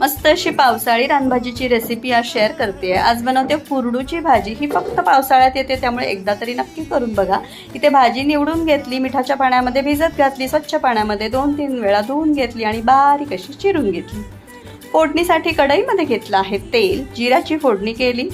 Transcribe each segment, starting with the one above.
मस्त अशी पावसाळी रानभाजीची रेसिपी आज शेअर करते। आज बनवते कुरडूची भाजी। ही फक्त पावसाळ्यात येते, त्यामुळे एकदा तरी नक्की करून बघा। इथे भाजी निवडून घेतली, मिठाच्या पाण्यामध्ये भिजत घातली, स्वच्छ पाण्यामध्ये 2-3 वेळा धुवून घेतली आणि बारीक अशी चिरून घेतली। फोडणीसाठी कढईमध्ये घेतलं आहे तेल, जिऱ्याची फोडणी केली,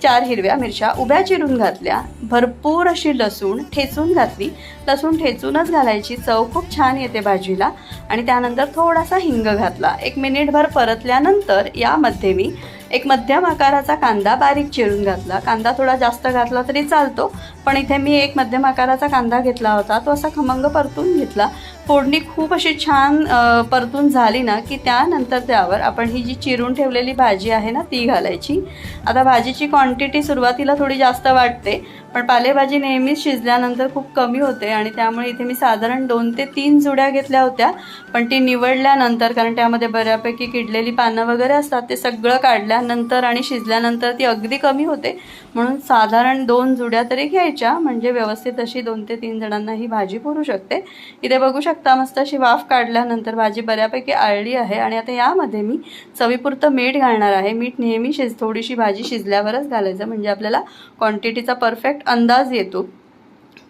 4 हिरव्या मिरच्या उभ्या चिरून घातल्या, भरपूर अशी लसूण ठेचून घातली। लसूण ठेचूनच घालायची, चव खूप छान येते भाजीला। आणि त्यानंतर थोडासा हिंग घातला। 1 मिनिटभर परतल्यानंतर यामध्ये मी एक मध्यम आकाराचा कांदा बारीक चिरून घातला। कांदा थोडा जास्त घातला तरी चालतो, पण इथे मी एक मध्यम आकाराचा कांदा घेतला होता, तो असा खमंग परतून घेतला। फोडणी खूप अशी छान परतून झाली ना की त्यानंतर त्यावर आपण ही जी चिरून ठेवलेली भाजी आहे ना ती घालायची। आता भाजीची क्वांटिटी सुरुवातीला थोडी जास्त वाटते, पण पालेभाजी नेहमीच शिजल्यानंतर खूप कमी होते आणि त्यामुळे इथे मी साधारण 2 ते 3 जुड्या घेतल्या होत्या। पण ती निवडल्यानंतर, कारण त्यामध्ये बऱ्यापैकी किडलेली पानं वगैरे असतात, ते सगळं काढल्यानंतर आणि शिजल्यानंतर ती अगदी कमी होते, म्हणून साधारण 2 जुड्या तरी घ्यायच्या, म्हणजे व्यवस्थित अशी 2 ते 3 जणांना ही भाजी पुरू शकते। इथे बघू शकता मस्त अशी वाफ काढल्यानंतर भाजी बऱ्यापैकी आळली आहे। आणि आता यामध्ये मी चवीपुरतं मीठ घालणार आहे। मीठ नेहमी थोडीशी भाजी शिजल्यावरच घालायचं, म्हणजे आपल्याला क्वांटिटीचा परफेक्ट अंदाज येतो।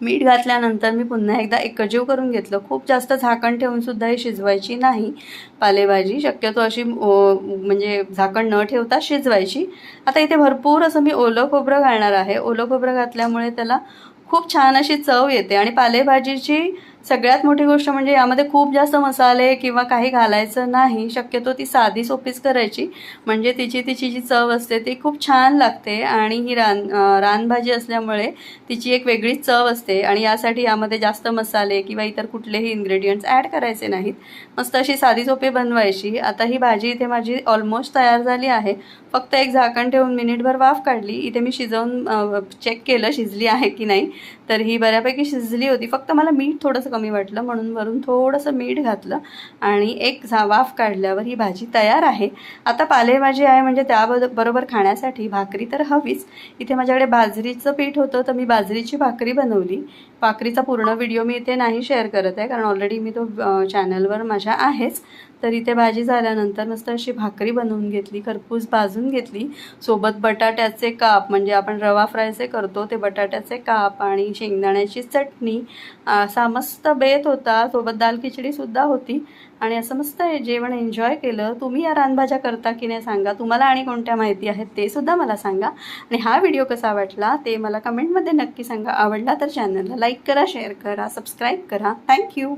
मीठ घातल्यानंतर मी पुन्हा एकदा एकजीव करून घेतलं। खूप जास्त झाकण ठेवून सुद्धा ही शिजवायची नाही पालेभाजी, शक्यतो अशी म्हणजे झाकण न ठेवता शिजवायची। आता इथे भरपूर असं मी ओलं खोबरं घालणार आहे। ओलं खोबरं घातल्यामुळे त्याला खूप छान अशी चव येते। आणि पालेभाजीची सगळ्यात मोठी गोष्ट म्हणजे यामध्ये खूप जास्त मसाले किंवा काही घालायचं नाही, शक्यतो ती साधी सोपीच करायची, म्हणजे तिची जी चव असते ती खूप छान लागते। आणि ही रानभाजी असल्यामुळे तिची एक वेगळीच चव असते। आणि यासाठी यामध्ये जास्त मसाले किंवा इतर कुठलेही इन्ग्रेडियंट्स ॲड करायचे नाहीत, मस्त अशी साधी सोपी बनवायची। आता ही भाजी इथे माझी ऑलमोस्ट तयार झाली आहे। फक्त एक झाकण ठेवून मिनिटभर वाफ काढली। इथे मी शिजवून चेक केलं शिजली आहे की नाही, तर ही बऱ्यापैकी शिजली होती, फक्त मला मीठ थोडंसं कमी वाटलं, म्हणून वरून थोडंसं मीठ घातलं आणि एक वाफ काढल्यावर ही भाजी तयार आहे। आता पालेभाजी आहे म्हणजे त्याबरोबर खाण्यासाठी भाकरी तर हवीच। इथे माझ्याकडे बाजरीचं पीठ होतं, तर मी बाजरीची भाकरी बनवली। भाकरीचा पूर्ण व्हिडिओ मी इथे नाही शेअर करत आहे, कारण ऑलरेडी मी तो चॅनलवर माझ्या आहेच। तर इथे भाजी झाल्यानंतर मस्त अशी भाकरी बनवून घेतली, खरपूस भाजून घेतली, सोबत बटाट्याचे काप, म्हणजे आपण रवा फ्रायचे करतो ते बटाट्याचे काप आणि शेंगदाण्याची चटणी, असा मस्त बेत होता। सोबत दाल खिचडीसुद्धा होती आणि असं मस्त जेवण एन्जॉय केलं। तुम्ही या रानभाज्या करता की नाही सांगा, तुम्हाला आणि कोणत्या माहिती आहेत ते सुद्धा मला सांगा। आणि हा व्हिडिओ कसा वाटला ते मला कमेंटमध्ये नक्की सांगा। आवडला तर चॅनलला लाईक करा, शेअर करा, सबस्क्राईब करा। थँक्यू।